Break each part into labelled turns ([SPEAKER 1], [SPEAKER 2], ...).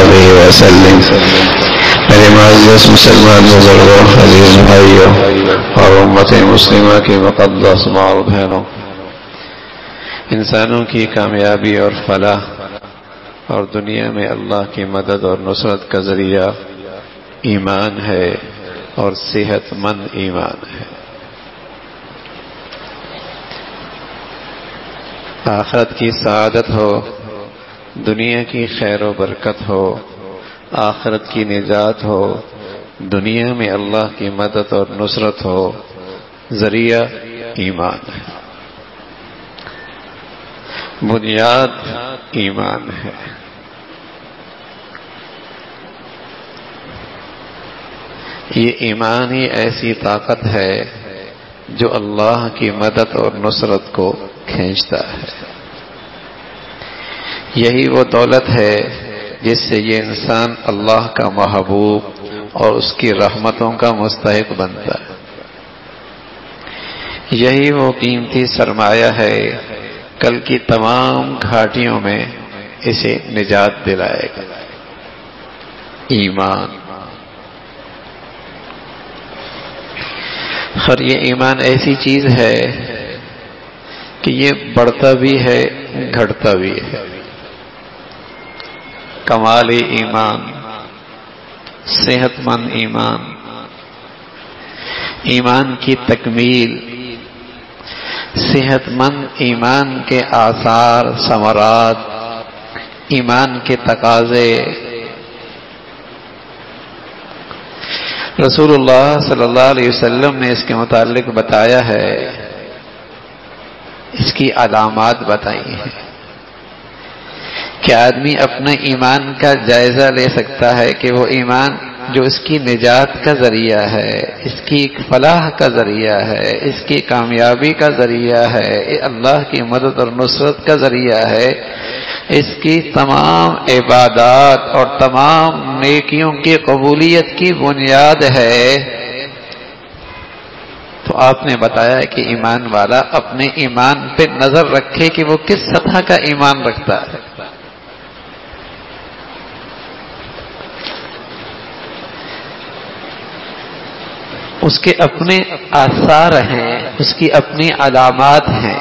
[SPEAKER 1] وآلہ وسلم۔ میرے معزز مسلمان بزرگوں، عزیز بھائیوں اور امت مسلمہ کی مقدس ماں و بہنوں، انسانوں کی کامیابی اور فلاح اور دنیا میں اللہ کی مدد اور نصرت کا ذریعہ ایمان ہے اور صحت مند ایمان ہے۔ آخرت کی سعادت ہو، دنیا کی خیر و برکت ہو، آخرت کی نجات ہو، دنیا میں اللہ کی مدد اور نصرت ہو، ذریعہ ایمان ہے، بنیاد ایمان ہے۔ یہ ایمان ہی ایسی طاقت ہے جو اللہ کی مدد اور نصرت کو کھینچتا ہے۔ یہی وہ دولت ہے جس سے یہ انسان اللہ کا محبوب اور اس کی رحمتوں کا مستحق بنتا ہے۔ یہی وہ قیمتی سرمایہ ہے، کل کی تمام گھاٹیوں میں اسے نجات دلائے گا، ایمان۔ اور یہ ایمان ایسی چیز ہے کہ یہ بڑھتا بھی ہے، گھٹتا بھی ہے۔ کمال ایمان، صحت مند ایمان، ایمان کی تکمیل، صحت مند ایمان کے آثار، ثمرات، ایمان کے تقاضے، رسول اللہ صلی اللہ علیہ وسلم نے اس کے متعلق بتایا ہے، اس کی علامات بتائی ہیں کہ آدمی اپنے ایمان کا جائزہ لے سکتا ہے کہ وہ ایمان جو اس کی نجات کا ذریعہ ہے، اس کی فلاح کا ذریعہ ہے، اس کی کامیابی کا ذریعہ ہے، اللہ کی مدد اور نصرت کا ذریعہ ہے، اس کی تمام عبادات اور تمام نیکیوں کی قبولیت کی بنیاد ہے۔ تو آپ نے بتایا کہ ایمان والا اپنے ایمان پہ نظر رکھے کہ وہ کس سطح کا ایمان رکھتا ہے۔ اس کے اپنے آثار ہیں، اس کی اپنی علامات ہیں۔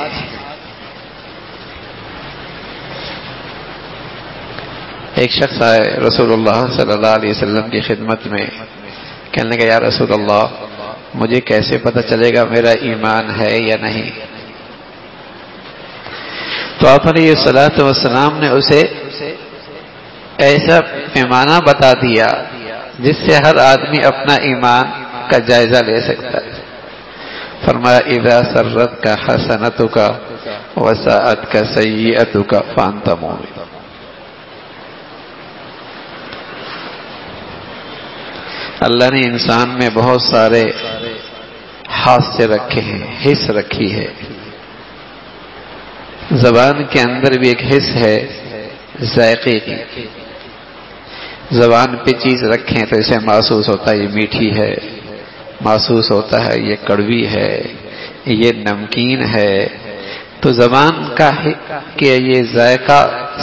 [SPEAKER 1] ایک شخص آئے رسول اللہ صلی اللہ علیہ وسلم کی خدمت میں، کہنے لگا یا رسول اللہ مجھے کیسے پتہ چلے گا میرا ایمان ہے یا نہیں؟ تو آپ علیہ الصلوۃ والسلام نے اسے ایسا پیمانہ بتا دیا جس سے ہر آدمی اپنا ایمان کا جائزہ لے سکتا ہے۔ فرمایا اذا سرتک حسنتک وساءتک سیئتک فانت مؤمن۔ اللہ نے انسان میں بہت سارے حاسے رکھے ہیں، حس رکھی ہے۔ زبان کے اندر بھی ایک حس ہے ذائقے کی، زبان پہ چیز رکھیں تو اسے محسوس ہوتا ہے یہ میٹھی ہے، محسوس ہوتا ہے یہ کڑوی ہے، یہ نمکین ہے۔ تو زبان کا کہ یہ ذائقہ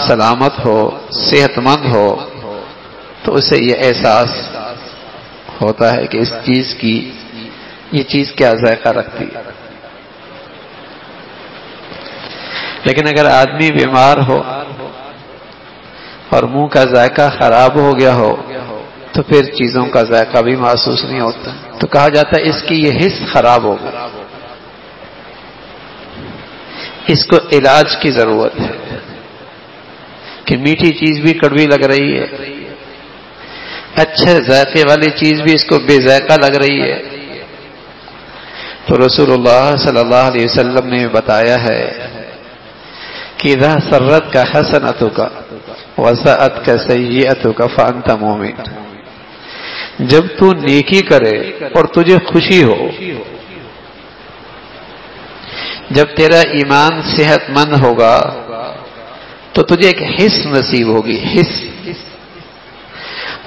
[SPEAKER 1] سلامت ہو، صحت مند ہو، تو اسے یہ احساس ہوتا ہے کہ اس چیز کی یہ چیز کیا ذائقہ رکھتی ہے۔ لیکن اگر آدمی بیمار ہو اور منہ کا ذائقہ خراب ہو گیا ہو تو پھر چیزوں کا ذائقہ بھی محسوس نہیں ہوتا، تو کہا جاتا ہے اس کی یہ حس خراب ہو گئی، اس کو علاج کی ضرورت ہے کہ میٹھی چیز بھی کڑوی لگ رہی ہے، اچھے ذائقے والی چیز بھی اس کو بے ذائقہ لگ رہی ہے۔ تو رسول اللہ صلی اللہ علیہ وسلم نے بتایا ہے کہ اذا سرتک حسنتک وساءتک سیئتک فانت مؤمن۔ جب تو نیکی کرے اور تجھے خوشی ہو، جب تیرا ایمان صحت مند ہوگا تو تجھے ایک حس نصیب ہوگی، حس۔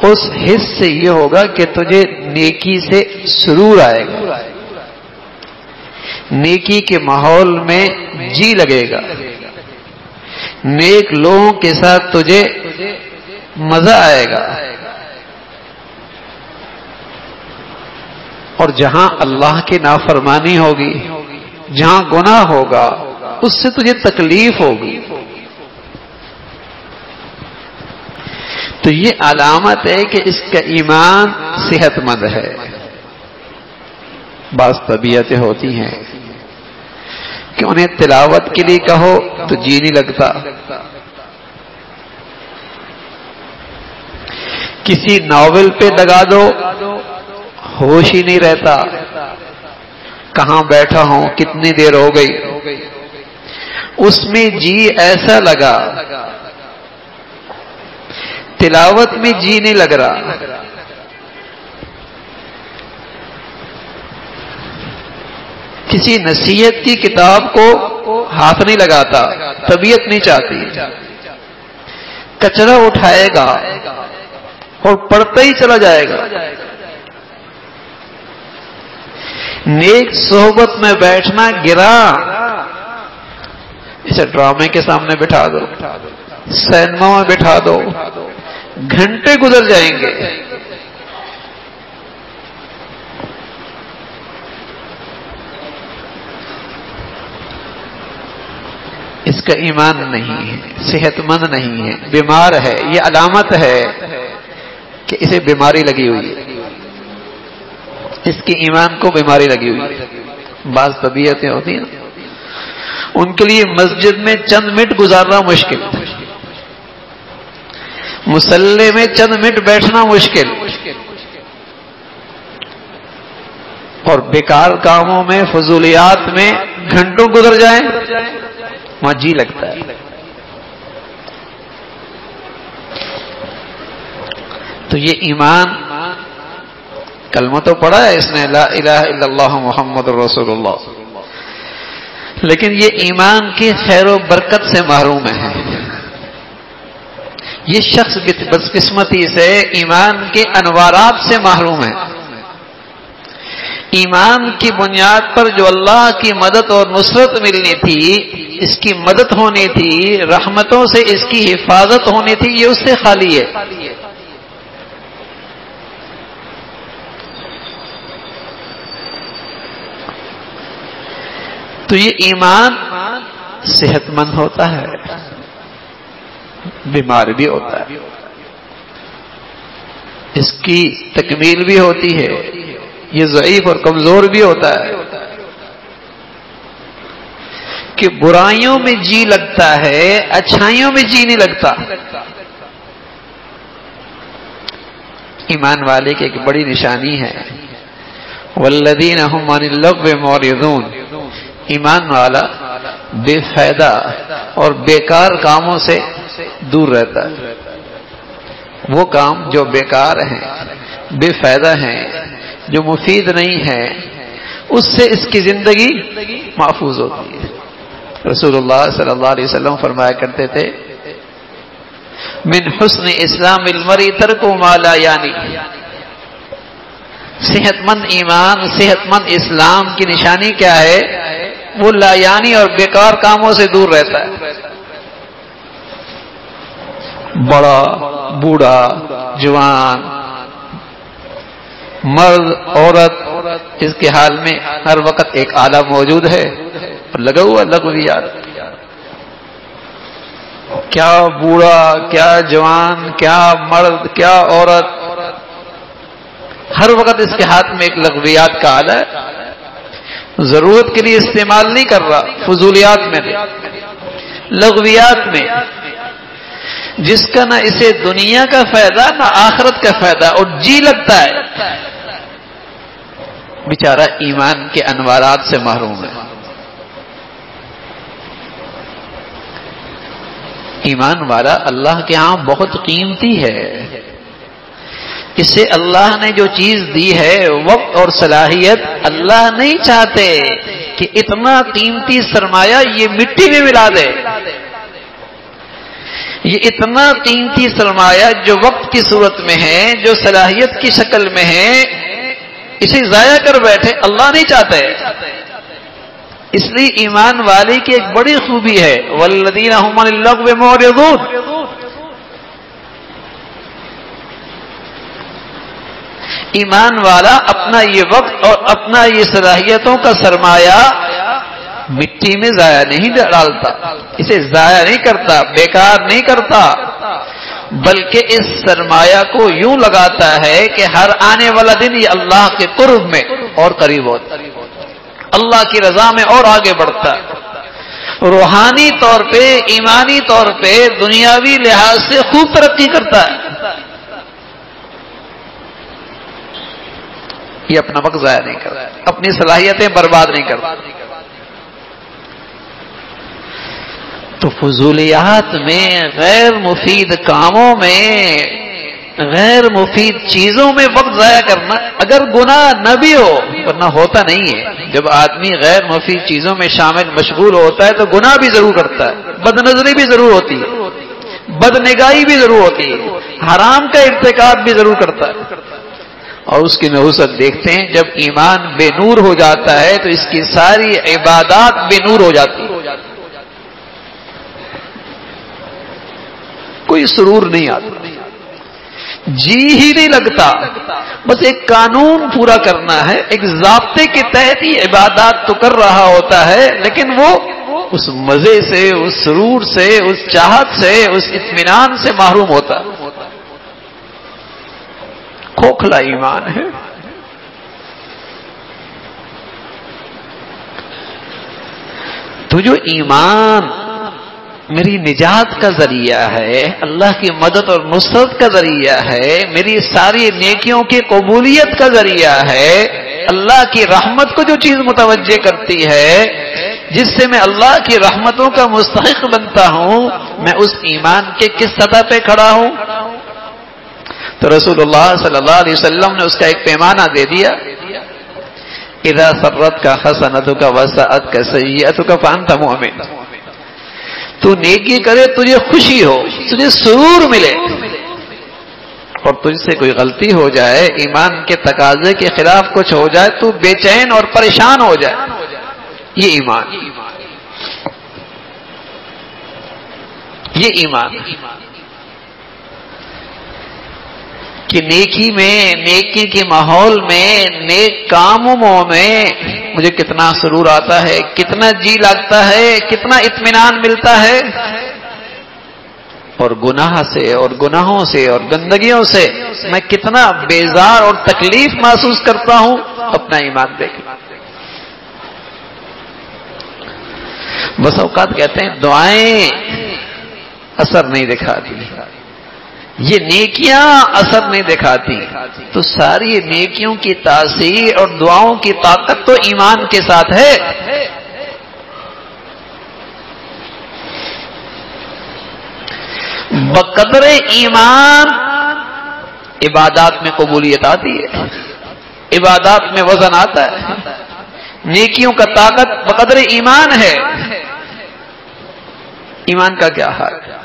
[SPEAKER 1] اس حس سے یہ ہوگا کہ تجھے نیکی سے سرور آئے گا، نیکی کے ماحول میں جی لگے گا، نیک لوگوں کے ساتھ تجھے مزہ آئے گا. اور جہاں اللہ کی نافرمانی ہوگی، جہاں گناہ ہوگا، اس سے تجھے تکلیف ہوگی. تو یہ علامت ہے کہ اس کا ایمان صحت مند ہے. بعض طبیعتیں ہوتی ہیں کہ انہیں تلاوت کے لیے کہو تو جی نہیں لگتا، کسی ناول پہ لگا دو ہوش ہی نہیں رہتا، کہاں بیٹھا ہوں، کتنی دیر ہو گئی. اس میں جی ایسا لگا، تلاوت میں جی نہیں لگ رہا. کسی نصیحت کی کتاب کو ہاتھ نہیں لگاتا، طبیعت نہیں چاہتی، کچرا اٹھائے گا اور پڑھتا ہی چلا جائے گا. نیک صحبت میں بیٹھنا گرا، اسے ڈرامے کے سامنے بٹھا دو، سینما میں بٹھا دو، گھنٹے گزر جائیں گے. اس کا ایمان نہیں ہے، صحت مند نہیں ہے، بیمار ہے. یہ علامت ہے کہ اسے بیماری لگی ہوئی ہے، اس کے ایمان کو بیماری لگی ہوئی ہے. بعض طبیعتیں ہوتی ہیں ان کے لیے مسجد میں چند منٹ گزارنا مشکل، مصلی میں چند منٹ بیٹھنا مشکل، اور بیکار کاموں میں، فضولیات میں گھنٹوں گزر جائیں، وہاں جی لگتا ہے. تو یہ ایمان، کلمہ تو پڑھا ہے اس نے لا الہ الا اللہ محمد رسول اللہ، لیکن یہ ایمان کی خیر و برکت سے محروم ہے. یہ شخص بدقسمتی سے ایمان کے انوارات سے محروم ہے. ایمان کی بنیاد پر جو اللہ کی مدد اور نصرت ملنی تھی، اس کی مدد ہونی تھی، رحمتوں سے اس کی حفاظت ہونی تھی، یہ اس سے خالی ہے. تو یہ ایمان صحت مند ہوتا ہے، بیمار بھی ہوتا ہے، اس کی تکمیل بھی ہوتی ہے. یہ ضعیف اور کمزور بھی ہوتا ہے کہ برائیوں میں جی لگتا ہے، اچھائیوں میں جی نہیں لگتا. ایمان والے کی ایک بڑی نشانی ہے والذین هم عن اللغو معرضون. ایمان والا بے فائدہ اور بیکار کاموں سے دور رہتا ہے. وہ کام جو بیکار ہیں، بے فائدہ ہیں، جو مفید نہیں ہے، اس سے اس کی زندگی محفوظ ہوتی ہے. رسول اللہ صلی اللہ علیہ وسلم فرمایا کرتے تھے من حسن اسلام المرء ترک ما لا یعنی. صحت مند ایمان، صحت مند اسلام کی نشانی کیا ہے؟ وہ لا یعنی اور بیکار کاموں سے دور رہتا ہے. بڑا، بوڑھا، جوان، مرد، عورت، اس کے حال میں ہر وقت ایک عالم موجود ہے اور لگا ہوا لغویات. کیا بوڑھا، کیا جوان، کیا مرد، کیا عورت، ہر وقت اس کے ہاتھ میں ایک لغویات کا آلہ ہے. ضرورت کے لیے استعمال نہیں کر رہا، فضولیات میں، لغویات میں، جس کا نہ اسے دنیا کا فائدہ نہ آخرت کا فائدہ، اور جی لگتا ہے. بیچارہ ایمان کے انوارات سے محروم ہے. ایمان والا اللہ کے ہاں بہت قیمتی ہے. اسے اللہ نے جو چیز دی ہے، وقت اور صلاحیت، اللہ نہیں چاہتے کہ اتنا قیمتی سرمایہ یہ مٹی میں ملا دے. یہ اتنا قیمتی سرمایہ جو وقت کی صورت میں ہے، جو صلاحیت کی شکل میں ہے، اسے ضائع کر بیٹھے، اللہ نہیں چاہتے. اس لیے ایمان والے کی ایک بڑی خوبی ہے والذین هم عن اللغو معرضون. ایمان والا اپنا یہ وقت اور اپنا یہ صلاحیتوں کا سرمایہ مٹی میں ضائع نہیں ڈالتا، اسے ضائع نہیں کرتا، بیکار نہیں کرتا، بلکہ اس سرمایہ کو یوں لگاتا ہے کہ ہر آنے والا دن یہ اللہ کے قرب میں اور قریب ہوتا ہے، اللہ کی رضا میں اور آگے بڑھتا ہے، روحانی طور پہ، ایمانی طور پہ، دنیاوی لحاظ سے خوب ترقی کرتا ہے۔ یہ اپنا وقت ضائع نہیں کرتا، اپنی صلاحیتیں برباد نہیں کرتا۔ تو فضولیات میں، غیر مفید کاموں میں، غیر مفید چیزوں میں وقت ضائع کرنا، اگر گناہ نہ بھی ہو، ورنہ ہوتا نہیں ہے، جب آدمی غیر مفید چیزوں میں شامل مشغول ہوتا ہے تو گناہ بھی ضرور کرتا ہے، بد نظری بھی ضرور ہوتی ہے، بد نگاہی بھی ضرور ہوتی ہے، حرام کا ارتکاب بھی ضرور کرتا ہے، اور اس کی نحوست دیکھتے ہیں جب ایمان بے نور ہو جاتا ہے تو اس کی ساری عبادات بے نور ہو جاتی ہے، کوئی سرور نہیں آتا، جی ہی نہیں لگتا، بس ایک قانون پورا کرنا ہے، ایک ضابطے کے تحت ہی عبادات تو کر رہا ہوتا ہے، لیکن وہ اس مزے سے، اس سرور سے، اس چاہت سے، اس اطمینان سے محروم ہوتا ہے۔ کھوکھلا ایمان ہے۔ تو جو ایمان میری نجات کا ذریعہ ہے، اللہ کی مدد اور نصرت کا ذریعہ ہے، میری ساری نیکیوں کی قبولیت کا ذریعہ ہے، اللہ کی رحمت کو جو چیز متوجہ کرتی ہے، جس سے میں اللہ کی رحمتوں کا مستحق بنتا ہوں، میں اس ایمان کے کس سطح پہ کھڑا ہوں؟ تو رسول اللہ صلی اللہ علیہ وسلم نے اس کا ایک پیمانہ دے دیا، اذا سرتک حسنتک وساءتک سیئتک فانت مؤمن، تو نیکی کرے تجھے خوشی ہو، تجھے سرور ملے، اور تجھ سے کوئی غلطی ہو جائے، ایمان کے تقاضے کے خلاف کچھ ہو جائے تو بے چین اور پریشان ہو جائے۔ یہ ایمان، یہ ایمان کہ نیکی میں، نیکی کے ماحول میں، نیک کاموں میں مجھے کتنا سرور آتا ہے، کتنا جی لگتا ہے، کتنا اطمینان ملتا ہے، اور گناہ سے اور گناہوں سے اور گندگیوں سے میں کتنا بیزار اور تکلیف محسوس کرتا ہوں۔ اپنا ایمان دیکھیں۔ بس اوقات کہتے ہیں دعائیں اثر نہیں دکھاتی، یہ نیکیاں اثر نہیں دکھاتی، تو ساری نیکیوں کی تاثیر اور دعاؤں کی طاقت تو ایمان کے ساتھ ہے۔ بقدر ایمان عبادات میں قبولیت آتی ہے، عبادات میں وزن آتا ہے، نیکیوں کا طاقت بقدر ایمان ہے۔ ایمان کا کیا حال ہے؟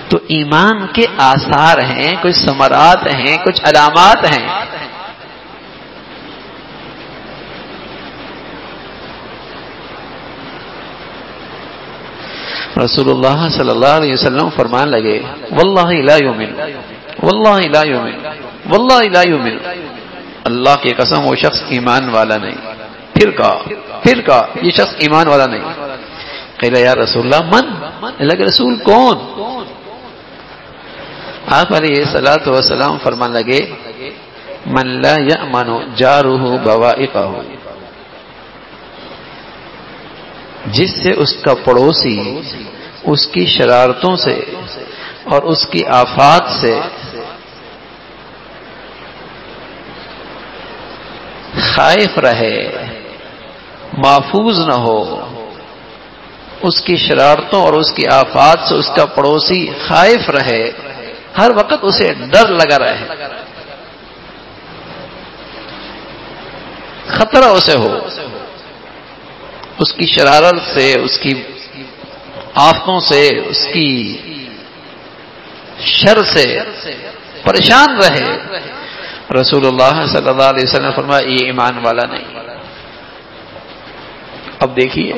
[SPEAKER 1] تو ایمان کے آثار ہیں، کچھ ثمرات ہیں، کچھ علامات ہیں۔ رسول اللہ صلی اللہ علیہ وسلم فرمان لگے، واللہ لا یؤمن، واللہ لا یؤمن، واللہ لا یؤمن، اللہ کی قسم وہ شخص ایمان والا نہیں۔ پھر کہا یہ شخص ایمان والا نہیں۔ قیل یا رسول اللہ من، اللہ کے رسول کون؟ آپ علیہ الصلوۃ والسلام فرمان لگے، من لا یأمن جارہ بوائقہ، جس سے اس کا پڑوسی اس کی شرارتوں سے اور اس کی آفات سے خائف رہے، محفوظ نہ ہو، اس کی شرارتوں اور اس کی آفات سے اس کا پڑوسی خائف رہے، ہر وقت اسے ڈر لگا رہے، خطرہ اسے ہو، اس کی شرارت سے، اس کی آفتوں سے، اس کی شر سے پریشان رہے۔ رسول اللہ صلی اللہ علیہ وسلم فرمایا یہ ایمان والا نہیں۔ اب دیکھیے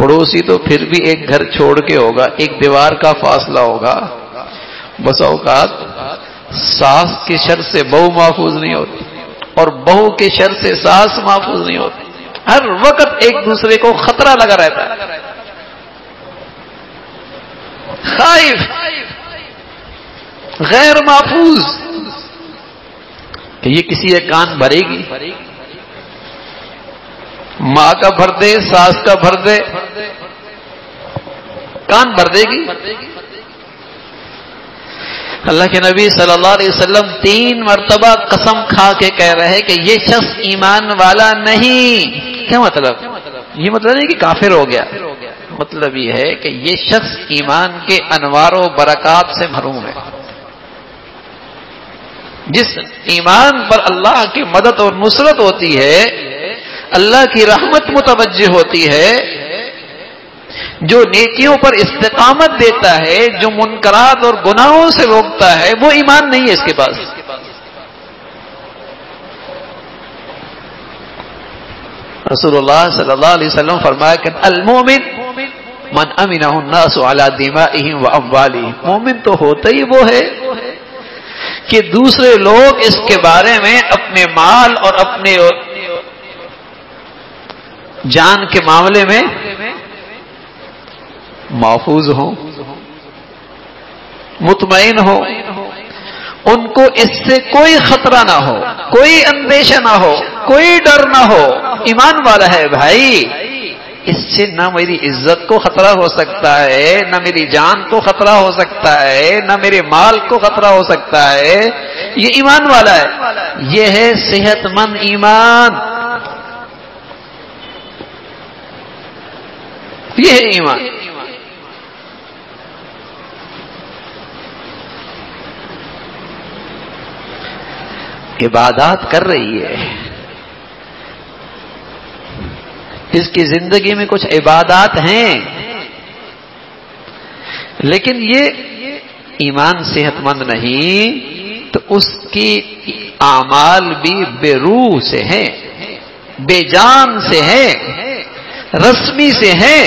[SPEAKER 1] پڑوسی تو پھر بھی ایک گھر چھوڑ کے ہوگا، ایک دیوار کا فاصلہ ہوگا. بس اوقات ساس کے شر سے بہو محفوظ نہیں ہوتی اور بہو کے شر سے ساس محفوظ نہیں ہوتی. ہر وقت ایک دوسرے کو خطرہ لگا رہتا ہے. خائف، غیر محفوظ کہ یہ کسی ایک کان بھرے گی. ماں کا بھر دے، ساس کا بھر دے، کان بھر دے گی. اللہ کے نبی صلی اللہ علیہ وسلم 3 مرتبہ قسم کھا کے کہہ رہے ہیں کہ یہ شخص ایمان والا نہیں. کیا مطلب؟ یہ مطلب نہیں کہ کافر ہو گیا، مطلب یہ ہے کہ یہ شخص ایمان کے انوار و برکات سے محروم ہے. جس ایمان پر اللہ کی مدد اور نصرت ہوتی ہے، اللہ کی رحمت متوجہ ہوتی ہے، جو نیکیوں پر استقامت دیتا ہے، جو منکرات اور گناہوں سے روکتا ہے، وہ ایمان نہیں ہے اس کے پاس. رسول اللہ صلی اللہ علیہ وسلم فرمایا کہ المومن من امنہ الناس علی دمائہم و اموالہم. مومن تو ہوتا ہی وہ ہے کہ دوسرے لوگ اس کے بارے میں اپنے مال اور اپنے جان کے معاملے میں محفوظ ہوں، مطمئن ہوں، ان کو اس سے کوئی خطرہ نہ ہو، کوئی اندیشہ نہ ہو، کوئی ڈر نہ ہو. ایمان والا ہے بھائی، اس سے نہ میری عزت کو خطرہ ہو سکتا ہے، نہ میری جان کو خطرہ ہو سکتا ہے، نہ میرے مال کو خطرہ ہو سکتا ہے. یہ ایمان والا ہے، یہ ہے صحت مند ایمان، یہ ہے ایمان. عبادات کر رہی ہے، اس کی زندگی میں کچھ عبادات ہیں، لیکن یہ ایمان صحت مند نہیں تو اس کی اعمال بھی بے روح سے ہیں، بے جان سے ہیں، رسمی سے ہیں.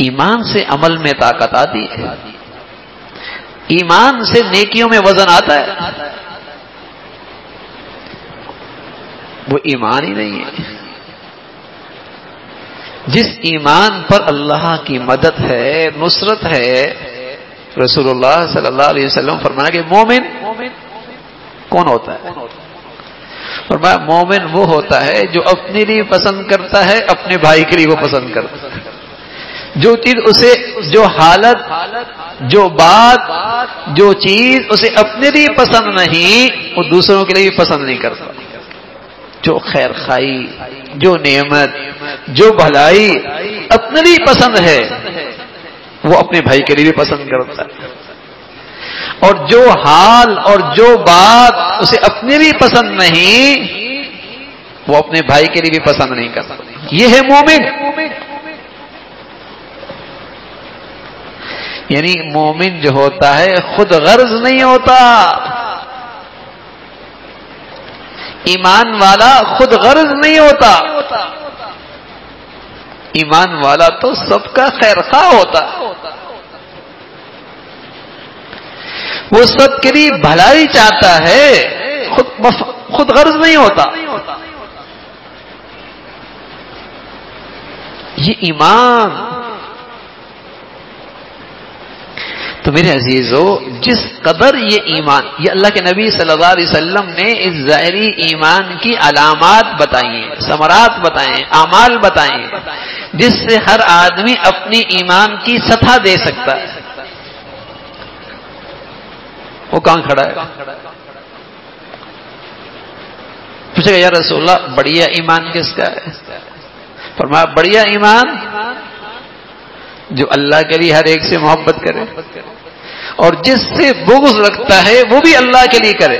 [SPEAKER 1] ایمان سے عمل میں طاقت آتی ہے، ایمان سے نیکیوں میں وزن آتا ہے. وہ ایمان ہی نہیں ہے. جس ایمان پر اللہ کی مدد ہے، نصرت ہے، رسول اللہ صلی اللہ علیہ وسلم فرمایا کہ مومن کون ہوتا ہے؟ فرمایا مومن وہ ہوتا ہے جو اپنے لیے پسند کرتا ہے، اپنے بھائی کے لیے وہ پسند کرتا ہے. جو چیز اسے، جو حالت، جو بات، جو چیز اسے اپنے لیے پسند نہیں، وہ دوسروں کے لیے بھی پسند نہیں کرتا. جو خیر خائی، جو نعمت، جو بھلائی اپنے لیے پسند ہے، وہ اپنے بھائی کے لیے بھی پسند کرتا ہے. اور جو حال اور جو بات اسے اپنے لیے پسند نہیں، وہ اپنے بھائی کے لیے بھی پسند نہیں کرتا. یہ ہے مومن. یعنی مومن جو ہوتا ہے خود غرض نہیں ہوتا. ایمان والا خود غرض نہیں ہوتا. ایمان والا تو سب کا خیر خواہ ہوتا. وہ سب کے لیے بھلائی چاہتا ہے، خود غرض نہیں ہوتا. یہ ایمان. تو میرے عزیزو، جس قدر یہ ایمان، یہ اللہ کے نبی صلی اللہ علیہ وسلم نے اس ظاہری ایمان کی علامات بتائی ہیں، ثمرات بتائے ہیں، اعمال بتائے ہیں، جس سے ہر آدمی اپنی ایمان کی سطح دے سکتا ہے. وہ کہاں کھڑا ہے؟ پوچھے گا یا رسول اللہ بڑھیا ایمان کس کا ہے؟ فرمایا بڑھیا ایمان جو اللہ کے لیے ہر ایک سے محبت کرے اور جس سے بغض رکھتا ہے وہ بھی اللہ کے لیے کرے،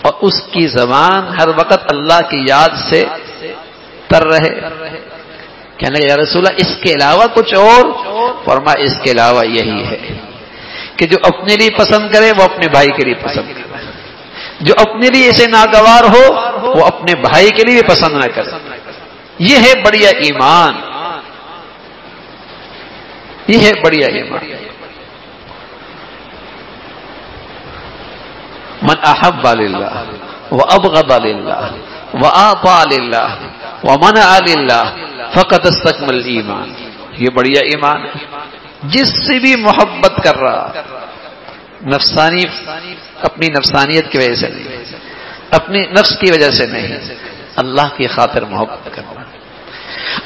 [SPEAKER 1] اور اس کی زبان ہر وقت اللہ کی یاد سے تر رہے. کہنے لگے یا رسول اللہ اس کے علاوہ کچھ اور؟ فرمایا اس کے علاوہ یہی ہے کہ جو اپنے لیے پسند کرے وہ اپنے بھائی کے لیے پسند کرے، جو اپنے لیے اسے ناگوار ہو وہ اپنے بھائی کے لیے پسند نہ کرے. یہ ہے بڑھیا ایمان، یہ ہے بڑھیا ایمان. من احب للہ وابغض للہ واعطى للہ ومنع للہ فقد استكمل الایمان. یہ بڑھیا ایمان ہے. جس سے بھی محبت کر رہا، نفسانی اپنی نفسانیت کی وجہ سے نہیں، اپنی نفس کی وجہ سے نہیں، اللہ کی خاطر محبت کرنا.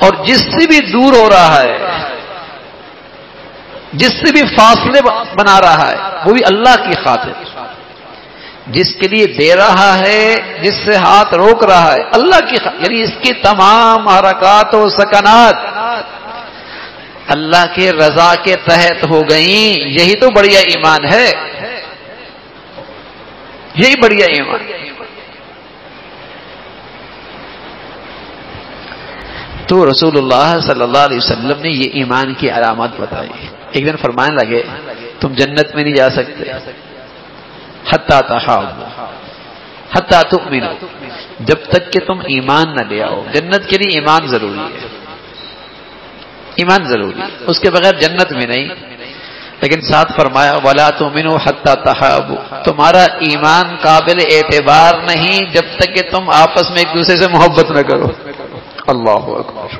[SPEAKER 1] اور جس سے بھی دور ہو رہا ہے، جس سے بھی فاصلے بنا رہا ہے، وہ بھی اللہ کی خاطر. جس کے لیے دے رہا ہے، جس سے ہاتھ روک رہا ہے، اللہ کی خاطر. یعنی اس کی تمام حرکات و سکنات اللہ کے رضا کے تحت ہو گئیں. یہی تو بڑھیا ایمان ہے، یہی بڑھیا ایمان. تو رسول اللہ صلی اللہ علیہ وسلم نے یہ ایمان کی علامات بتائی. ایک دن فرمانے لگے تم جنت میں نہیں جا سکتے حتی تحابوا حتی تؤمنوا، جب تک کہ تم ایمان نہ لے آؤ. جنت کے لیے ایمان ضروری ہے، ایمان ضروری ہے، اس کے بغیر جنت میں نہیں. لیکن ساتھ فرمایا ولا تؤمنوا حتی تحابوا، تمہارا ایمان قابل اعتبار نہیں جب تک کہ تم آپس میں ایک دوسرے سے محبت نہ کرو. اللہ اکبر.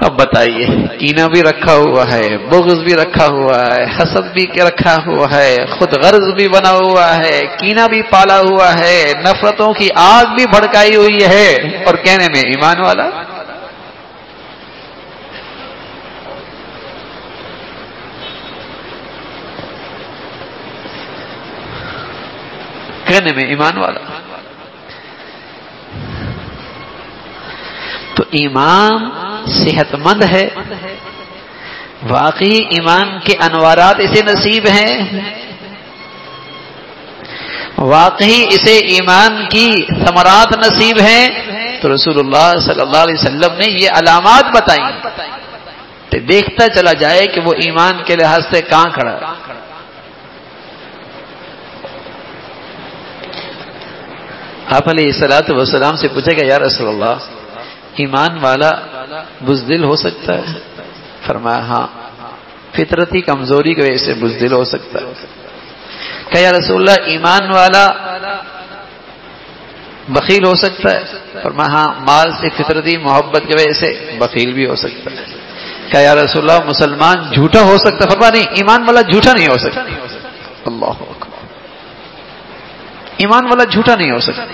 [SPEAKER 1] اب بتائیے، کینہ بھی رکھا ہوا ہے، بغض بھی رکھا ہوا ہے، حسد بھی رکھا ہوا ہے، خود غرض بھی بنا ہوا ہے، کینہ بھی پالا ہوا ہے، نفرتوں کی آگ بھی بھڑکائی ہوئی ہے، اور کہنے میں ایمان والا. کہنے میں ایمان والا. تو ایمان صحت مند ہے، واقعی ایمان کے انوارات اسے نصیب ہیں، واقعی اسے ایمان کی ثمرات نصیب ہیں. تو رسول اللہ صلی اللہ علیہ وسلم نے یہ علامات بتائیں تو دیکھتا چلا جائے کہ وہ ایمان کے لحاظ سے کہاں کھڑا ہے. آپ علیہ الصلوۃ والسلام سے پوچھا کہ یا رسول اللہ، ایمان والا بزدل ہو سکتا ہے؟ فرمایا ہاں، فطرتی کمزوری کی وجہ سے بزدل ہو سکتا ہے. کہ یا رسول اللہ، ایمان والا بخیل ہو سکتا ہے؟ فرمایا ہاں، مال سے فطرتی محبت کی وجہ سے بخیل بھی ہو سکتا ہے. کہ یا رسول اللہ، مسلمان جھوٹا ہو سکتا ہے؟ فرمایا نہیں، ایمان والا جھوٹا نہیں ہو سکتا. اللہ اکبر. ایمان والا جھوٹا نہیں ہو سکتا.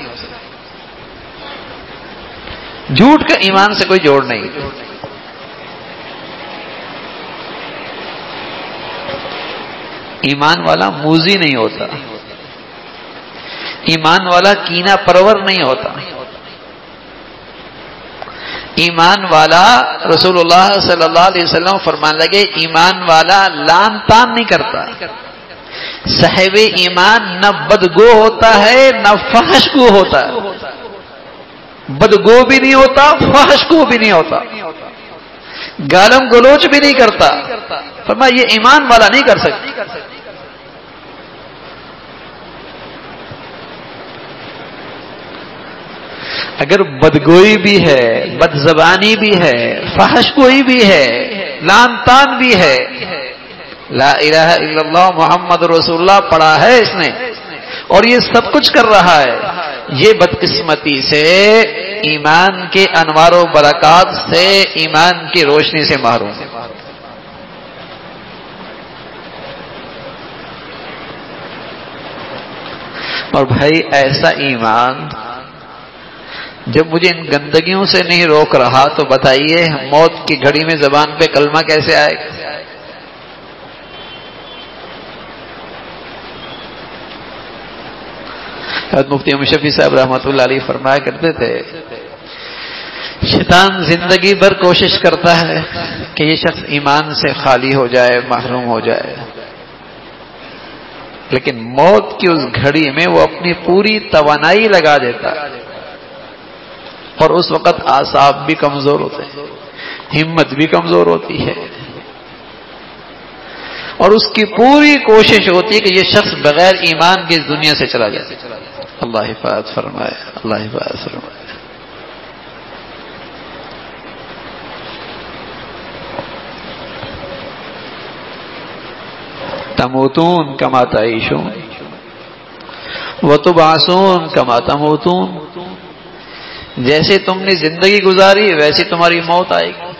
[SPEAKER 1] جھوٹ کا ایمان سے کوئی جوڑ نہیں. ایمان والا موذی نہیں ہوتا، ایمان والا کینہ پرور نہیں ہوتا. ایمان والا، رسول اللہ صلی اللہ علیہ وسلم فرمان لگے، ایمان والا لان تان نہیں کرتا. صاحب ایمان نہ بدگو ہوتا ہے نہ فحش گو ہوتا ہے. بدگو بھی نہیں ہوتا، فحش گو بھی نہیں ہوتا، گالم گلوچ بھی نہیں کرتا. فرمایا یہ ایمان والا نہیں کر سکتا. اگر بدگوئی بھی ہے، بد زبانی بھی ہے، فحش گوئی بھی ہے، لان تان بھی ہے، لا الہ الا اللہ محمد رسول اللہ پڑھا ہے اس نے، اور یہ سب کچھ کر رہا ہے، یہ بدقسمتی سے ایمان کے انوار و برکات سے، ایمان کی روشنی سے محروم ہے. اور بھائی ایسا ایمان جب مجھے ان گندگیوں سے نہیں روک رہا تو بتائیے موت کی گھڑی میں زبان پہ کلمہ کیسے آئے گا؟ مفتی مشفی صاحب رحمۃ اللہ علیہ فرمایا کرتے تھے، شیطان زندگی بھر کوشش کرتا ہے کہ یہ شخص ایمان سے خالی ہو جائے، محروم ہو جائے، لیکن موت کی اس گھڑی میں وہ اپنی پوری توانائی لگا دیتا ہے، اور اس وقت اعصاب بھی کمزور ہوتے ہیں، ہمت بھی کمزور ہوتی ہے، اور اس کی پوری کوشش ہوتی ہے کہ یہ شخص بغیر ایمان کے اس دنیا سے چلا جائے. اللہ حفاظت فرمائے، اللہ حفاظت فرمائے. تموتون کما تعیشون وتبعثون کما تموتون. جیسے تم نے زندگی گزاری ویسے تمہاری موت آئے گی،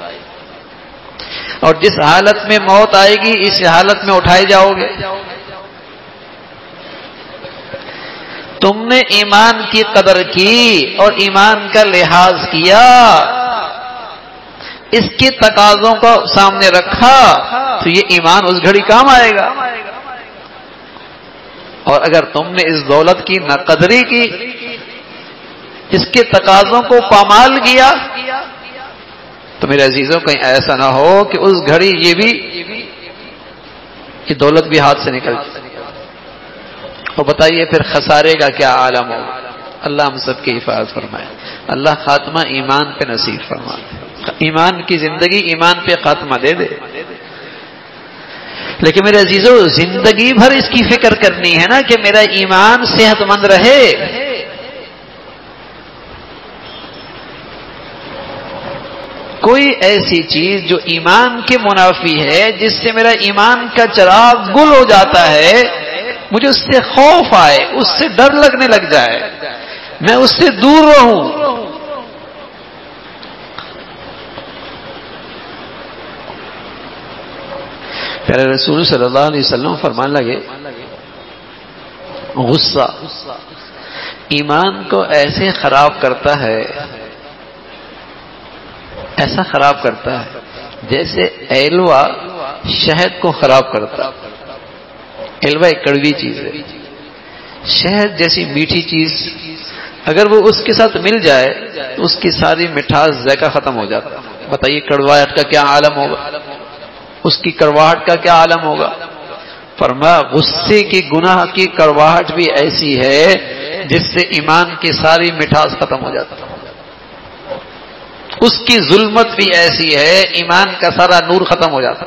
[SPEAKER 1] اور جس حالت میں موت آئے گی اس حالت میں اٹھائے جاؤ گے. تم نے ایمان کی قدر کی اور ایمان کا لحاظ کیا، اس کے تقاضوں کو سامنے رکھا تو یہ ایمان اس گھڑی کام آئے گا. اور اگر تم نے اس دولت کی ناقدری کی، اس کے تقاضوں کو پامال کیا، تو میرے عزیزوں کہیں ایسا نہ ہو کہ اس گھڑی یہ دولت بھی ہاتھ سے نکل جائے. اور بتائیے پھر خسارے کا کیا عالم ہو. اللہ ہم سب کی حفاظت فرمائے. اللہ خاتمہ ایمان پہ نصیب فرمائے، ایمان کی زندگی ایمان پہ خاتمہ دے دے. لیکن میرے عزیزوں زندگی بھر اس کی فکر کرنی ہے نا کہ میرا ایمان صحت مند رہے. کوئی ایسی چیز جو ایمان کے منافی ہے، جس سے میرا ایمان کا چراغ گل ہو جاتا ہے، مجھے اس سے خوف آئے، اس سے ڈر لگنے لگ جائے، میں اس سے دور رہوں. پیارے رسول صلی اللہ علیہ وسلم فرمان لگے غصہ ایمان کو ایسے خراب کرتا ہے، ایسا خراب کرتا ہے جیسے ایلوا شہد کو خراب کرتا. ایلوا ایک کڑوی چیز ہے، شہد جیسی میٹھی چیز اگر وہ اس کے ساتھ مل جائے تو اس کی ساری مٹھاس ذائقہ ختم ہو جاتا. بتائیے کڑواہٹ کا کیا عالم ہوگا، اس کی کڑواہٹ کا کیا عالم ہوگا. فرمایا غصے کی گناہ کی کڑواہٹ بھی ایسی ہے جس سے ایمان کی ساری مٹھاس ختم ہو جاتا. اس کی ظلمت بھی ایسی ہے، ایمان کا سارا نور ختم ہو جاتا.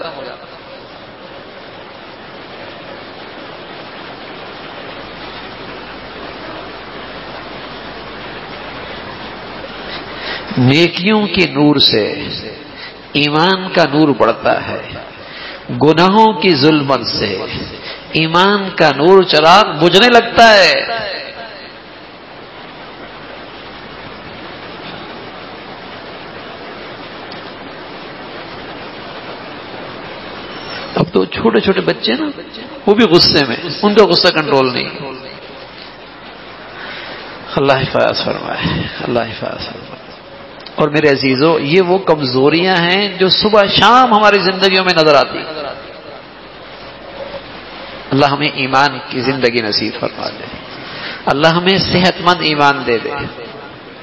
[SPEAKER 1] نیکیوں کے نور سے ایمان کا نور بڑھتا ہے، گناہوں کی ظلمت سے ایمان کا نور چراغ بجھنے لگتا ہے. اب تو چھوٹے چھوٹے بچے نا وہ بھی غصے میں، ان کا غصہ کنٹرول نہیں. اللہ حفاظت فرمائے، اللہ حفاظت فرمائے. اور میرے عزیزوں یہ وہ کمزوریاں ہیں جو صبح شام ہماری زندگیوں میں نظر آتی. اللہ ہمیں ایمان کی زندگی نصیب فرما دے، اللہ ہمیں صحت مند ایمان دے دے.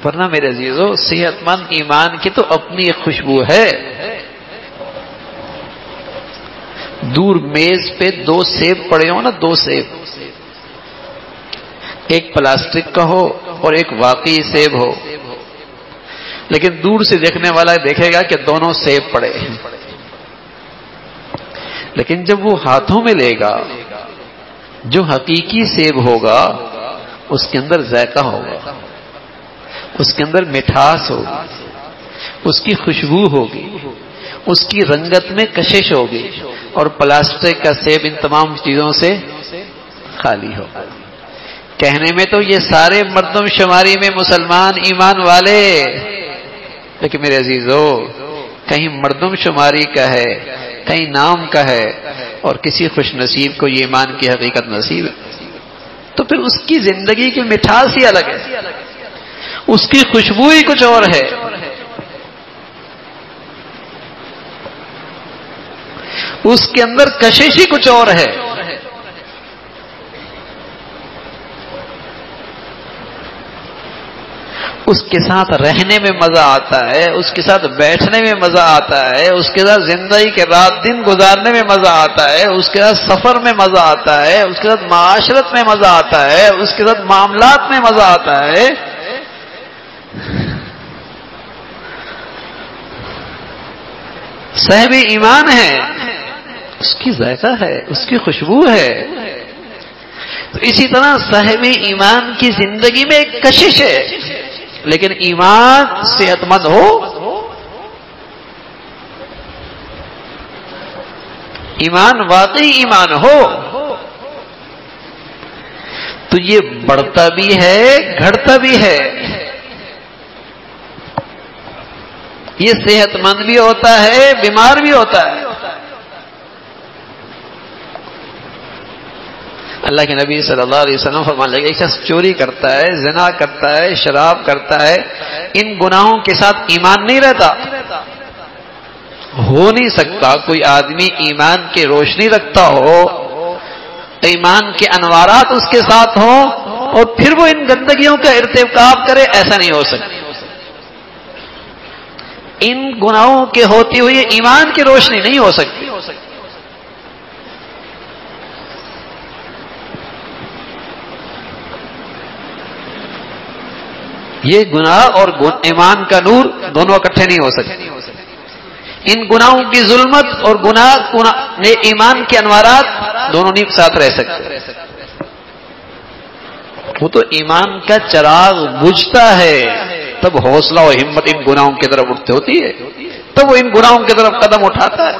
[SPEAKER 1] ورنہ میرے عزیزوں صحت مند ایمان کی تو اپنی ایک خوشبو ہے. دور میز پہ 2 سیب پڑے ہو نا، 2 سیب، ایک پلاسٹک کا ہو اور ایک واقعی سیب ہو، لیکن دور سے دیکھنے والا دیکھے گا کہ دونوں سیب پڑے ہیں. لیکن جب وہ ہاتھوں میں لے گا جو حقیقی سیب ہوگا اس کے اندر ذائقہ ہوگا، اس کے اندر مٹھاس ہوگی، اس کی خوشبو ہوگی، اس کی رنگت میں کشش ہوگی، اور پلاسٹک کا سیب ان تمام چیزوں سے خالی ہوگا. کہنے میں تو یہ سارے مردم شماری میں مسلمان ایمان والے، لیکن میرے عزیزو کہیں مردم شماری کا ہے، کہیں نام کا ہے، اور کسی خوش نصیب کو یہ ایمان کی حقیقت نصیب ہے. تو پھر اس کی زندگی کی مٹھاس ہی الگ ہے، اس کی خوشبو ہی کچھ اور ہے. اس کے اندر کشش ہی کچھ اور ہے. اس کے ساتھ رہنے میں مزہ آتا ہے، اس کے ساتھ بیٹھنے میں مزہ آتا ہے، اس کے ساتھ زندگی کے رات دن گزارنے میں مزہ آتا ہے، اس کے ساتھ سفر میں مزہ آتا ہے، اس کے ساتھ معاشرت میں مزہ آتا ہے، اس کے ساتھ معاملات میں مزہ آتا ہے. صاحب ایمان ہے، اس کی ذائقہ ہے، اس کی خوشبو ہے. تو اسی طرح صاحب ایمان کی زندگی میں ایک کشش ہے، لیکن ایمان صحت مند ہو، ایمان واقعی ایمان ہو، تو یہ بڑھتا بھی ہے، گھٹتا بھی ہے. یہ صحت مند بھی ہوتا ہے، بیمار بھی ہوتا ہے. اللہ کے نبی صلی اللہ علیہ وسلم فرمان لگے ایک شخص چوری کرتا ہے، زنا کرتا ہے، شراب کرتا ہے، ان گناہوں کے ساتھ ایمان نہیں رہتا. ہو نہیں سکتا کوئی آدمی ایمان کی روشنی رکھتا ہو، ایمان کے انوارات اس کے ساتھ ہوں اور پھر وہ ان گندگیوں کا ارتکاب کرے، ایسا نہیں ہو سکتا. ان گناہوں کے ہوتے ہوئے ایمان کی روشنی نہیں ہو سکتی. یہ گناہ اور ایمان کا نور دونوں اکٹھے نہیں ہو سکتے. ان گناہوں کی ظلمت اور گناہ ایمان کے انوارات دونوں نہیں ساتھ رہ سکتے. وہ تو ایمان کا چراغ بجھتا ہے تب حوصلہ و ہمت ان گناہوں کی طرف اٹھتے ہوتی ہے، تب وہ ان گناہوں کی طرف قدم اٹھاتا ہے.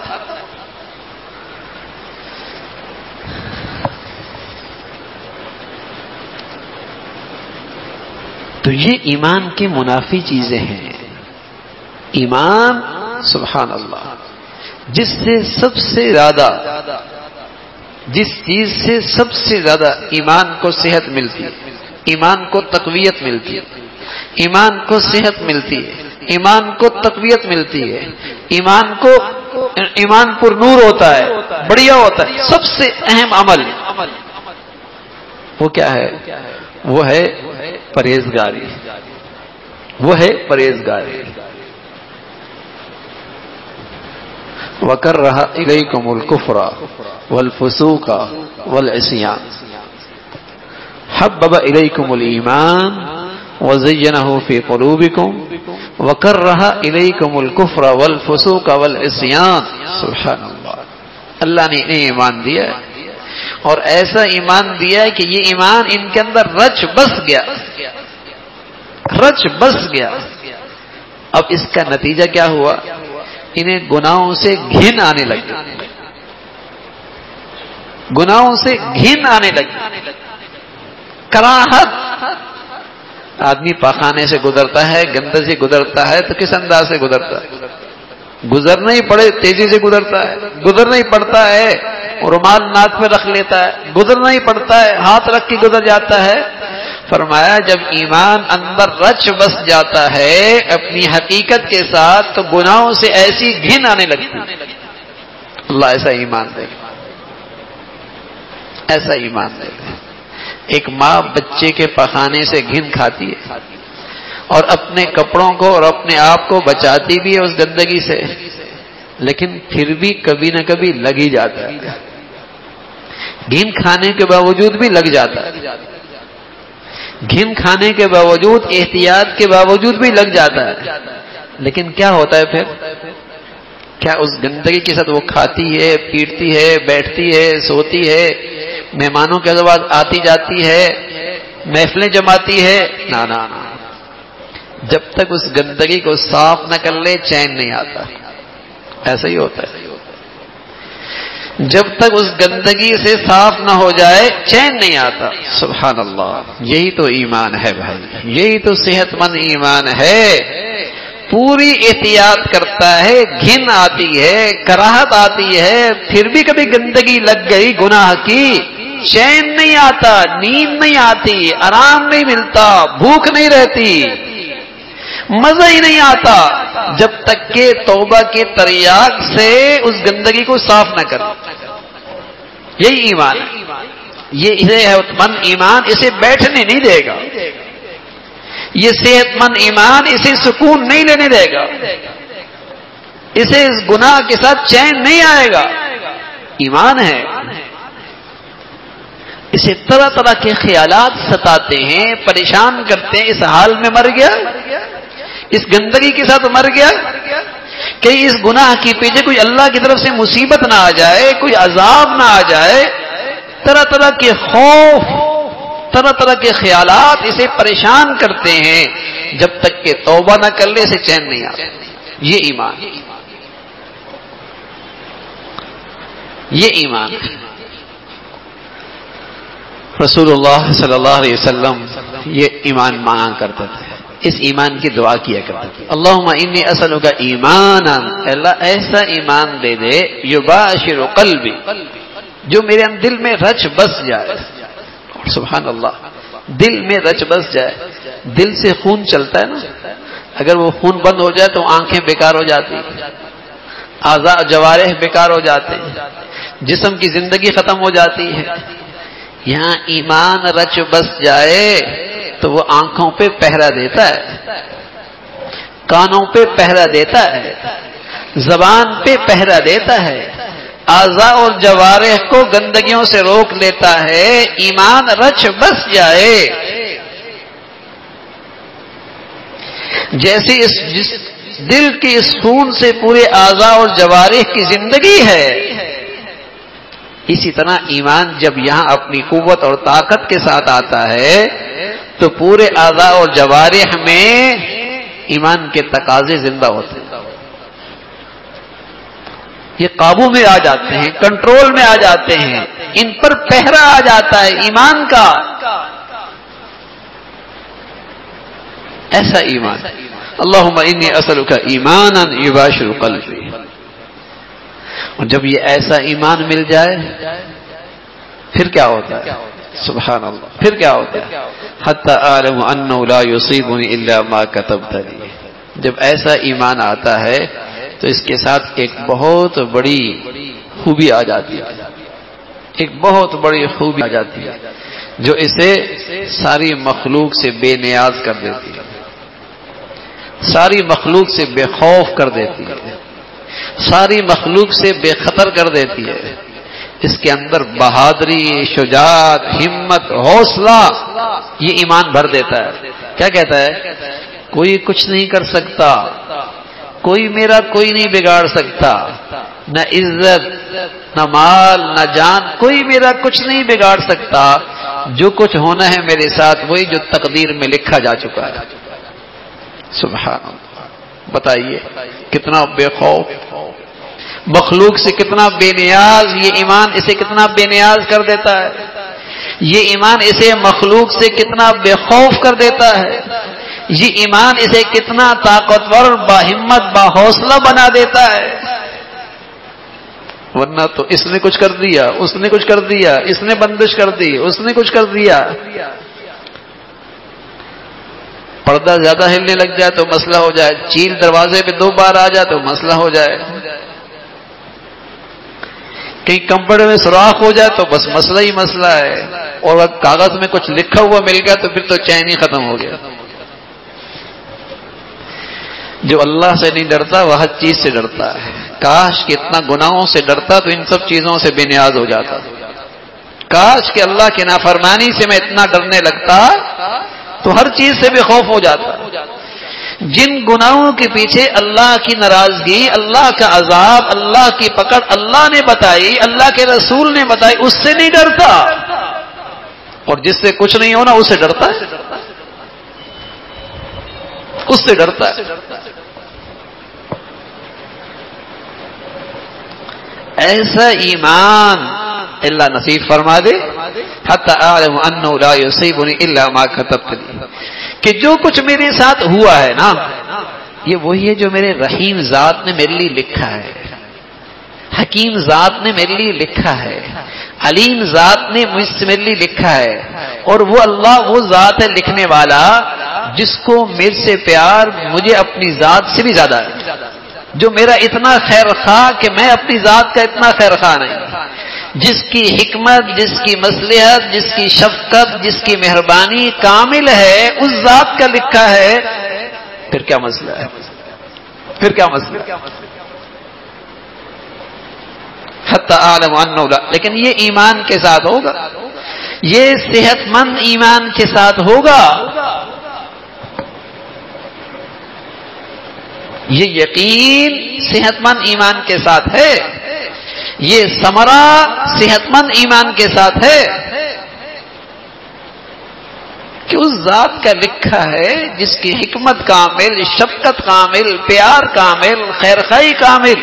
[SPEAKER 1] تو یہ ایمان کی منافی چیزیں ہیں. ایمان سبحان اللہ، جس سے سب سے زیادہ، جس چیز سے سب سے زیادہ ایمان کو صحت ملتی ہے، ایمان کو تقویت ملتی ہے، ایمان کو صحت ملتی ہے، ایمان کو تقویت ملتی ہے، ایمان پر نور ہوتا ہے، بڑھیا ہوتا ہے. سب سے اہم عمل وہ کیا ہے؟ وہ ہے پرہیزگاری. وہ ہے پرہیزگاری. وَكَرَّهَ إِلَيْكُمُ الْكُفْرَ وَالْفُسُوقَ وَالْعِصْيَانَ حَبَّبَ إِلَيْكُمُ الْإِيمَانَ وَزَيَّنَهُ فِي قُلُوبِكُمْ وَكَرَّهَ إِلَيْكُمُ الْكُفْرَ وَالْفُسُوقَ وَالْعِصْيَانَ. سبحان اللہ. اللہ نے انہیں ایمان دیا اور ایسا ایمان دیا کہ یہ ایمان ان کے اندر رچ بس گیا، رچ بس گیا. اب اس کا نتیجہ کیا ہوا؟ انہیں گناہوں سے گھن آنے لگی، گناہوں سے گھن آنے لگی، کراہت. آدمی پاخانے سے گزرتا ہے، گندے سے گزرتا ہے تو کس انداز سے گزرتا ہے؟ گزرنا ہی پڑے تیزی سے گزرتا ہے، گزرنا ہی پڑتا ہے رومال ناک پہ رکھ لیتا ہے، گزرنا ہی پڑتا ہے، ہاتھ رکھ کے گزر جاتا ہے. فرمایا جب ایمان اندر رچ بس جاتا ہے اپنی حقیقت کے ساتھ تو گناہوں سے ایسی گھن آنے لگتی. اللہ ایسا ایمان دے، ایسا ایمان دے. ایک ماں بچے کے پخانے سے گھن کھاتی ہے اور اپنے کپڑوں کو اور اپنے آپ کو بچاتی بھی ہے اس گندگی سے، لیکن پھر بھی کبھی نہ کبھی لگ ہی جاتا ہے. گھن کھانے کے باوجود بھی لگ جاتا ہے، گھن کھانے کے باوجود، احتیاط کے باوجود بھی لگ جاتا ہے. لیکن کیا ہوتا ہے پھر؟ کیا اس گندگی کے ساتھ وہ کھاتی ہے، پیٹتی ہے، بیٹھتی ہے، سوتی ہے، مہمانوں کے بعد آتی جاتی ہے، محفلیں جماتی ہے؟ نہ نہ نہ. جب تک اس گندگی کو صاف نہ کر لے چین نہیں آتا. ایسا ہی ہوتا ہے. جب تک اس گندگی سے صاف نہ ہو جائے چین نہیں آتا. سبحان اللہ. یہی تو ایمان ہے بھائی، یہی تو صحت مند ایمان ہے. پوری احتیاط کرتا ہے، گھن آتی ہے، کراہت آتی ہے، پھر بھی کبھی گندگی لگ گئی گناہ کی، چین نہیں آتا، نیند نہیں آتی، آرام نہیں ملتا، بھوک نہیں رہتی، مزہ ہی نہیں آتا جب تک کہ توبہ کے تریاق سے اس گندگی کو صاف نہ کرے. یہی ایمان ہے. یہ صحت مند ایمان اسے بیٹھنے نہیں دے گا، یہ صحت مند ایمان اسے سکون نہیں لینے دے گا، اسے اس گناہ کے ساتھ چین نہیں آئے گا. ایمان ہے، اسے طرح طرح کے خیالات ستاتے ہیں، پریشان کرتے ہیں. اس حال میں مر گیا، اس گندگی کے ساتھ مر گیا، کہیں اس گناہ کے پیچھے کوئی اللہ کی طرف سے مصیبت نہ آ جائے، کوئی عذاب نہ آ جائے. طرح طرح کے خوف، طرح طرح کے خیالات اسے پریشان کرتے ہیں. جب تک کہ توبہ نہ کر لے اسے چین نہیں آتا. یہ ایمان، یہ ایمان. رسول اللہ صلی اللہ علیہ وسلم یہ ایمان مانگا کرتے تھے، اس ایمان کی دعا کیا کرتے تھے. اللہم انی اسألک ایمانا، اللہ ایسا ایمان دے دے یباشر قلبی، جو میرے دل میں رچ بس جائے. سبحان اللہ، دل میں رچ بس جائے. دل سے خون چلتا ہے نا، اگر وہ خون بند ہو جائے تو آنکھیں بیکار ہو جاتی، اعضاء جوارح بیکار ہو جاتے ہیں، جسم کی زندگی ختم ہو جاتی ہے. یہاں ایمان رچ بس جائے تو وہ آنکھوں پہ پہرا دیتا ہے، کانوں پہ پہرا دیتا ہے، زبان پہ پہرا دیتا ہے، اعضاء اور جوارح کو گندگیوں سے روک لیتا ہے. ایمان رچ بس جائے، جیسے جس دل کے اس خون سے پورے اعضاء اور جوارح کی زندگی ہے، اسی طرح ایمان جب یہاں اپنی قوت اور طاقت کے ساتھ آتا ہے تو پورے اعضاء اور جوارح میں ایمان کے تقاضے زندہ ہوتے ہیں. یہ قابو میں آ جاتے ہیں، کنٹرول میں آ جاتے ہیں، ان پر پہرا آ جاتا ہے ایمان کا. ایسا ایمان. اللہم انی اسألک ایمانا یباشر قلبی. اور جب یہ ایسا ایمان مل جائے پھر کیا ہوتا ہے؟ سبحان اللہ، پھر کیا ہوتا ہے؟ حتی اعلم انہ لا یصیبنی الا ما کتبت لی. جب ایسا ایمان آتا ہے تو اس کے ساتھ ایک بہت بڑی خوبی آ جاتی ہے، ایک بہت بڑی خوبی آ جاتی ہے جو اسے ساری مخلوق سے بے نیاز کر دیتی ہے، ساری مخلوق سے بے خوف کر دیتی ہے، ساری مخلوق سے بے خطر کر دیتی ہے. اس کے اندر بہادری، شجاعت، ہمت، حوصلہ یہ ایمان بھر دیتا ہے. کیا کہتا ہے؟ کوئی کچھ نہیں کر سکتا، کوئی میرا کوئی نہیں بگاڑ سکتا، نہ عزت، نہ مال، نہ جان، کوئی میرا کچھ نہیں بگاڑ سکتا. جو کچھ ہونا ہے میرے ساتھ وہی جو تقدیر میں لکھا جا چکا ہے. سبحان اللہ. بتائیے کتنا بے خوف، مخلوق سے کتنا بے نیاز. یہ ایمان اسے کتنا بے نیاز کر دیتا ہے، یہ ایمان اسے مخلوق سے کتنا بے خوف کر دیتا ہے، یہ ایمان اسے کتنا طاقتور، باہمت، باحوصلہ بنا دیتا ہے. ورنہ تو اس نے کچھ کر دیا، اس نے کچھ کر دیا، اس نے بندش کر دی، اس نے کچھ کر دیا. پردہ زیادہ ہلنے لگ جائے تو مسئلہ ہو جائے، چیل دروازے پہ 2 بار آ جائے تو مسئلہ ہو جائے، کہیں کمپڑے میں سوراخ ہو جائے تو بس مسئلہ ہی مسئلہ ہے. اور اگر کاغذ میں کچھ لکھا ہوا مل گیا تو پھر تو چین ہی ختم ہو گیا. جو اللہ سے نہیں ڈرتا وہ ہر چیز سے ڈرتا ہے. کاش کہ اتنا گناہوں سے ڈرتا تو ان سب چیزوں سے بے نیاز ہو جاتا. کاش کہ اللہ کی نافرمانی سے میں اتنا ڈرنے لگتا تو ہر چیز سے بے خوف ہو جاتا. جن گناہوں کے پیچھے اللہ کی ناراضگی، اللہ کا عذاب، اللہ کی پکڑ اللہ نے بتائی، اللہ کے رسول نے بتائی، اس سے نہیں ڈرتا. اور جس سے کچھ نہیں ہونا اس سے ڈرتا ہے، اس سے ڈرتا ہے. ایسا ایمان اللہ نصیب فرما دے. حتی اعلم انہ لا یصیبنی الا ما کتبت لی، کہ جو کچھ میرے ساتھ ہوا ہے نا یہ وہی ہے جو میرے رحیم ذات نے میرے لیے لکھا ہے، حکیم ذات نے میرے لیے لکھا ہے، علیم ذات نے مجھ سے میرے لیے لکھا ہے. اور وہ اللہ وہ ذات ہے لکھنے والا جس کو میرے سے پیار مجھے اپنی ذات سے بھی زیادہ ہے، جو میرا اتنا خیر خواہ کہ میں اپنی ذات کا اتنا خیر خواہ نہیں، جس کی حکمت، جس کی مصلحت، جس کی شفقت، جس کی مہربانی کامل ہے اس ذات کا لکھا ہے. پھر کیا مسئلہ ہے؟ پھر کیا مسئلہ؟ حتی اعلم انہ لا. لیکن یہ ایمان کے ساتھ ہوگا، یہ صحت مند ایمان کے ساتھ ہوگا. یہ یقین صحت مند ایمان کے ساتھ ہے، یہ ثمرہ صحت مند ایمان کے ساتھ ہے کہ اس ذات کا لکھا ہے جس کی حکمت کامل، شفقت کامل، پیار کامل، خیرخواہی کامل،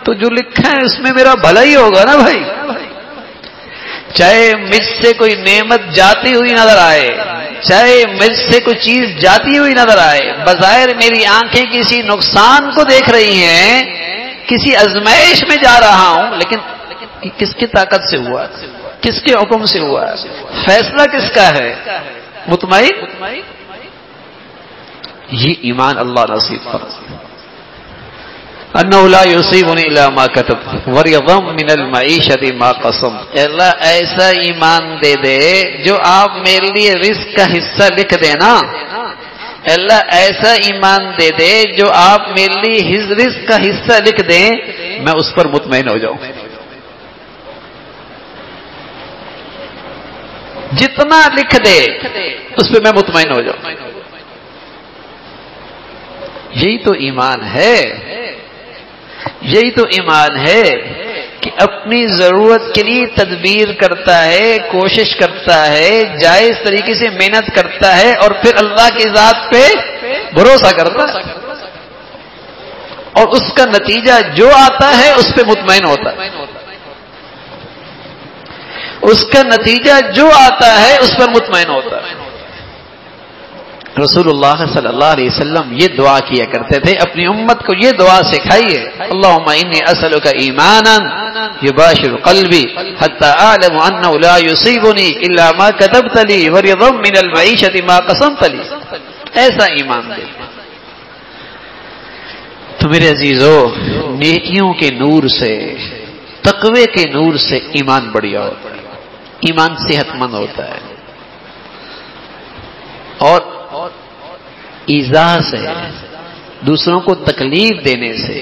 [SPEAKER 1] تو جو لکھا ہے اس میں میرا بھلا ہی ہوگا نا بھائی. چاہے مجھ سے کوئی نعمت جاتی ہوئی نظر آئے، چاہے مجھ سے کوئی چیز جاتی ہوئی نظر آئے، بظاہر میری آنکھیں کسی نقصان کو دیکھ رہی ہیں، کسی ازمائش میں جا رہا ہوں، لیکن کس کی طاقت سے ہوا، کس کے حکم سے ہوا، فیصلہ کس کا ہے؟ مطمئن. یہ ایمان اللہ نصیب فرمائے. انه لا يصيبني الا ما كتب ورضا من المعيشة ما قسم. اللہ ایسا ایمان دے دے جو آپ میرے لیے رزق کا حصہ لکھ دینا. اللہ ایسا ایمان دے دے جو آپ میرے لیے رزق کا حصہ لکھ دیں، میں اس پر مطمئن ہو جاؤں. جتنا لکھ دے اس پہ میں مطمئن ہو جاؤں. یہی تو ایمان ہے، یہی تو ایمان ہے کہ اپنی ضرورت کے لیے تدبیر کرتا ہے، کوشش کرتا ہے، جائز طریقے سے محنت کرتا ہے، اور پھر اللہ کی ذات پہ بھروسہ کرتا ہے، اور اس کا نتیجہ جو آتا ہے اس پہ مطمئن ہوتا ہے. اس کا نتیجہ جو آتا ہے اس پر مطمئن ہوتا ہے. رسول اللہ صلی اللہ علیہ وسلم یہ دعا کیا کرتے تھے، اپنی امت کو یہ دعا سکھائیے، اللہم انی اسألک ایمانا یباشر قلبی حتی اعلم انہ لا یصیبنی الا ما کتبت لی ورضا من المعیشۃ ما قسمت لی. ایسا ایمان دے. تو میرے عزیزو، نیکیوں کے نور سے، تقوی کے نور سے ایمان بڑھیا ہوتا ہے، ایمان صحت مند ہوتا ہے. اور ایذا سے، دوسروں کو تکلیف دینے سے،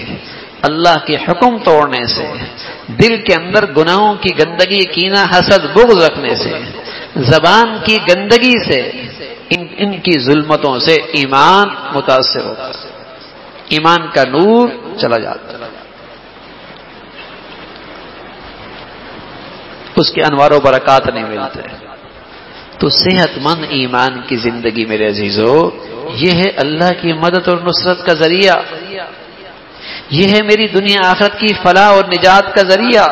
[SPEAKER 1] اللہ کے حکم توڑنے سے، دل کے اندر گناہوں کی گندگی، کینہ، حسد، بغض رکھنے سے، زبان کی گندگی سے، ان کی ظلمتوں سے ایمان متاثر ہوتا ہے، ایمان کا نور چلا جاتا ہے، اس کے انوار و برکات نہیں ملتے. تو صحت مند ایمان کی زندگی میرے عزیزو، یہ ہے اللہ کی مدد اور نصرت کا ذریعہ، یہ ہے میری دنیا آخرت کی فلاح اور نجات کا ذریعہ.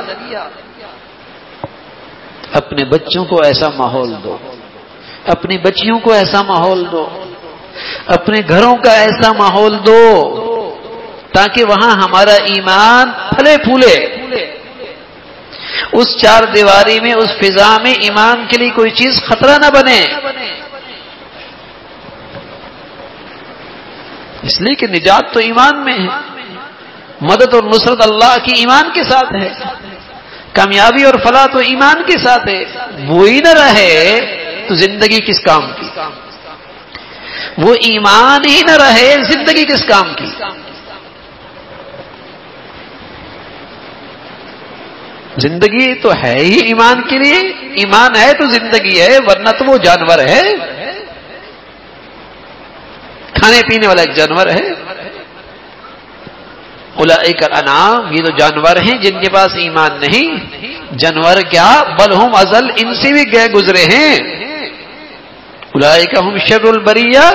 [SPEAKER 1] اپنے بچوں کو ایسا ماحول دو، اپنی بچیوں کو ایسا ماحول دو، اپنے گھروں کا ایسا ماحول دو تاکہ وہاں ہمارا ایمان پھلے پھولے. اس چار دیواری میں، اس فضا میں ایمان کے لیے کوئی چیز خطرہ نہ بنے. اس لیے کہ نجات تو ایمان میں ہے، مدد اور نصرت اللہ کی ایمان کے ساتھ ہے، کامیابی اور فلاح تو ایمان کے ساتھ ہے. وہی نہ رہے تو زندگی کس کام کی؟ وہ ایمان ہی نہ رہے زندگی کس کام کی؟ زندگی تو ہے ہی ایمان کے لیے، ایمان ہے تو زندگی ہے، ورنہ تو وہ جانور ہے، کھانے پینے والا ایک جانور ہے. اولئک الانعام، یہ تو جانور ہیں جن کے پاس ایمان نہیں. جانور کیا، بل ہم ازل، ان سے بھی گئے گزرے ہیں. اولئک ہم شر البریہ،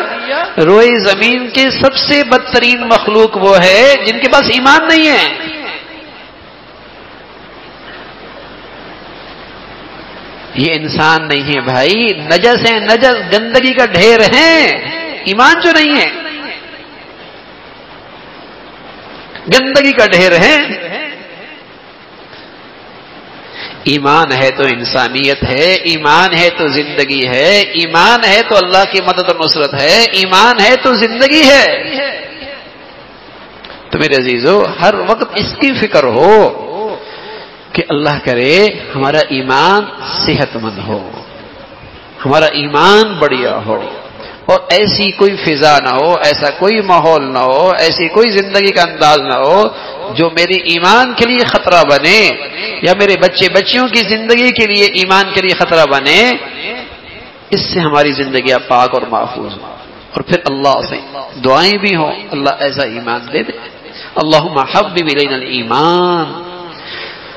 [SPEAKER 1] روئے زمین کے سب سے بدترین مخلوق وہ ہے جن کے پاس ایمان نہیں ہے. یہ انسان نہیں ہے بھائی، نجس ہے، نجس، گندگی کا ڈھیر ہے، ایمان جو نہیں ہے، گندگی کا ڈھیر ہے. ایمان ہے تو انسانیت ہے، ایمان ہے تو زندگی ہے، ایمان ہے تو اللہ کی مدد و نصرت ہے، ایمان ہے تو زندگی ہے. تو میرے عزیزو، ہر وقت اس کی فکر ہو کہ اللہ کرے ہمارا ایمان صحت مند ہو، ہمارا ایمان بڑھیا ہو، اور ایسی کوئی فضا نہ ہو، ایسا کوئی ماحول نہ ہو، ایسی کوئی زندگی کا انداز نہ ہو جو میری ایمان کے لیے خطرہ بنے، یا میرے بچے بچیوں کی زندگی کے لیے، ایمان کے لیے خطرہ بنے. اس سے ہماری زندگیاں پاک اور محفوظ ہوں. اور پھر اللہ سے دعائیں بھی ہوں، اللہ ایسا ایمان دے دے. اللہم حبب الینا الایمان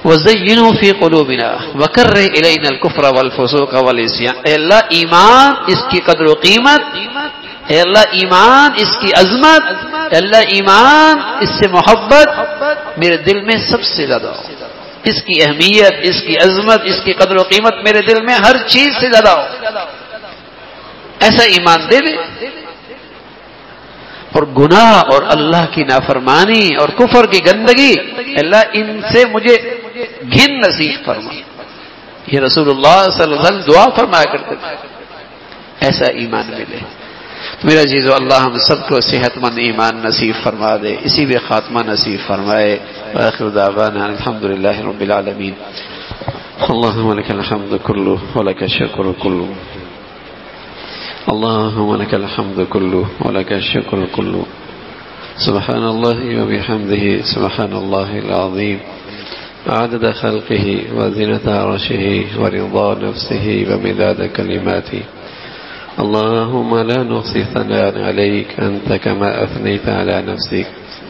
[SPEAKER 1] وزینہ فی قلوبنا وکرہ الینا الکفر والفسوق والعصیان. اے اللہ ایمان، اس کی قدر و قیمت، اے اللہ ایمان، اس کی عظمت، اے اللہ ایمان، اس سے محبت میرے دل میں سب سے زیادہ ہو. اس کی اہمیت، اس کی عظمت، اس کی قدر و قیمت میرے دل میں ہر چیز سے زیادہ ہو. ایسا ایمان دے دے. اور گناہ اور اللہ کی نافرمانی اور کفر کی گندگی، اللہ ان سے مجھے گھن نصیب فرما. یہ رسول اللہ صلی اللہ علیہ وسلم دعا فرمایا کرتے تھے. ایسا ایمان ملے. میرا عزیزو، اللہ ہم سب کو صحت مند ایمان نصیب فرما دے، اسی بھی خاتمہ نصیب فرمائے. وآخر دعوانا الحمدللہ رب العالمین. اللہم لک الحمد کلہ ولک الشکر کلہ. اللہم لک الحمد کلہ ولک الشکر کلہ. سبحان اللہ وبحمدہ سبحان اللہ العظیم. عدد خلقہ وزنة عرشہ ورضا نفسہ ومداد کلماتہ. اللهم لا نحصي ثناء عليك أنت كما أثنيت على نفسك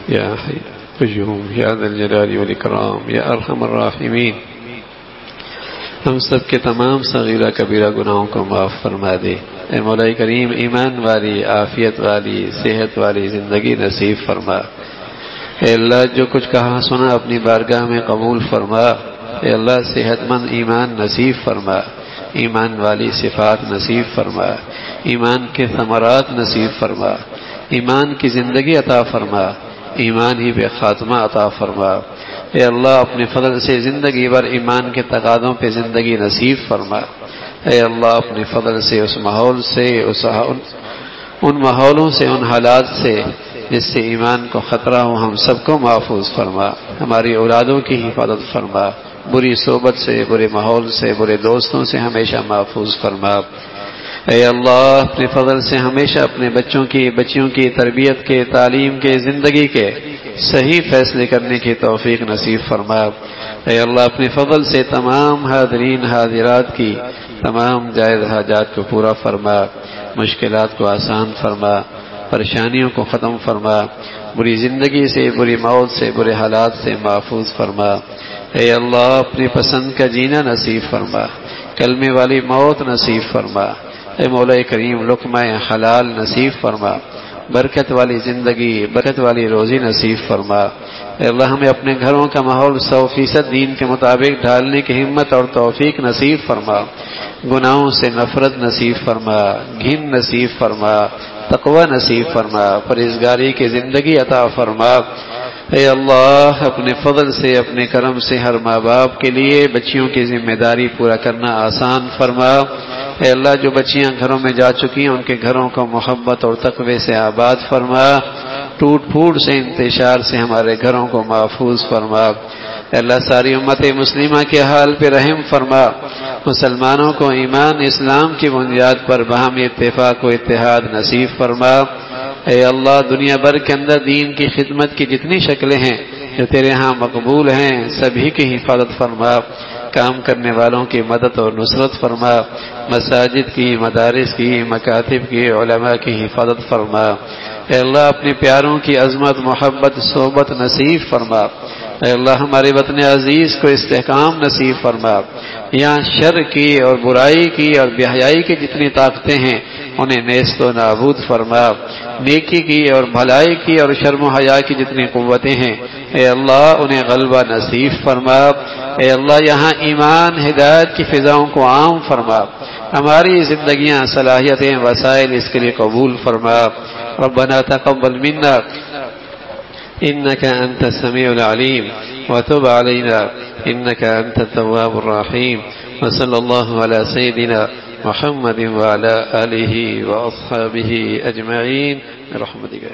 [SPEAKER 1] يا حي قيوم يا ذا الجلال والإكرام يا أرحم الراحمين. ہم سب کے تمام صغیرہ کبیرہ گناہوں کو معاف فرما دے. اے مولا کریم، ایمان والی، عافیت والی، صحت والی زندگی نصیب فرما. اے اللہ، جو کچھ کہا سنا اپنی بارگاہ میں قبول فرما. اے اللہ، صحت مند ایمان نصیب فرما، ایمان والی صفات نصیب فرما، ایمان کے ثمرات نصیب فرما، ایمان کی زندگی عطا فرما، ایمان ہی بے خاتمہ عطا فرما. اے اللہ، اپنے فضل سے زندگی بھر ایمان کے تقاضوں پہ زندگی نصیب فرما. اے اللہ، اپنے فضل سے اس ماحول سے، ان ماحولوں سے، ان حالات سے جس سے ایمان کو خطرہ ہو، ہم سب کو محفوظ فرما. ہماری اولادوں کی حفاظت فرما. بری صحبت سے، برے ماحول سے، برے دوستوں سے ہمیشہ محفوظ فرما. اے اللہ، اپنے فضل سے ہمیشہ اپنے بچیوں کی تربیت کے، تعلیم کے، زندگی کے صحیح فیصلے کرنے کی توفیق نصیب فرما. اے اللہ، اپنے فضل سے تمام حاضرین حاضرات کی تمام جائز حاجات کو پورا فرما، مشکلات کو آسان فرما، پریشانیوں کو ختم فرما، بری زندگی سے، بری موت سے، برے حالات سے محفوظ فرما. اے اللہ، اپنی پسند کا جینا نصیب فرما، کلمے والی موت نصیب فرما. اے مولا کریم، لقمہ حلال نصیب فرما، برکت والی زندگی، برکت والی روزی نصیب فرما. اے اللہ، ہمیں اپنے گھروں کا ماحول 100% دین کے مطابق ڈھالنے کی ہمت اور توفیق نصیب فرما. گناہوں سے نفرت نصیب فرما، گھن نصیب فرما، تقوی نصیب فرما، پرہیزگاری کی زندگی عطا فرما. اے اللہ، اپنے فضل سے، اپنے کرم سے ہر ماں باپ کے لیے بچیوں کی ذمہ داری پورا کرنا آسان فرما. اے اللہ، جو بچیاں گھروں میں جا چکی ہیں ان کے گھروں کو محبت اور تقوی سے آباد فرما. ٹوٹ پھوٹ سے، انتشار سے ہمارے گھروں کو محفوظ فرما. اے اللہ، ساری امت مسلمہ کے حال پہ رحم فرما. مسلمانوں کو ایمان اسلام کی بنیاد پر باہمی اتفاق و اتحاد نصیب فرما. اے اللہ، دنیا بھر کے اندر دین کی خدمت کی جتنی شکلیں ہیں جو تیرے ہاں مقبول ہیں، سبھی کی حفاظت فرما. کام کرنے والوں کی مدد اور نصرت فرما. مساجد کی، مدارس کی، مکاتب کی، علماء کی حفاظت فرما. اے اللہ، اپنے پیاروں کی عظمت، محبت، صحبت نصیب فرما. اے اللہ، ہمارے وطن عزیز کو استحکام نصیب فرما. یہاں شر کی اور برائی کی اور بے حیائی کی جتنی طاقتیں ہیں انہیں نیست و نابود فرما. نیکی کی اور بھلائی کی اور شرم و حیا کی جتنی قوتیں ہیں اے اللہ انہیں غلبہ نصیب فرما. اے اللہ، یہاں ایمان، ہدایت کی فضاؤں کو عام فرما. ہماری زندگیاں، صلاحیتیں، وسائل اس کے لیے قبول فرما. ربنا تقبل منا إنك أنت السميع العليم وتب علينا إنك أنت التواب الرحيم. وصلى الله على سيدنا محمد وعلى آله وأصحابه أجمعين برحمتك.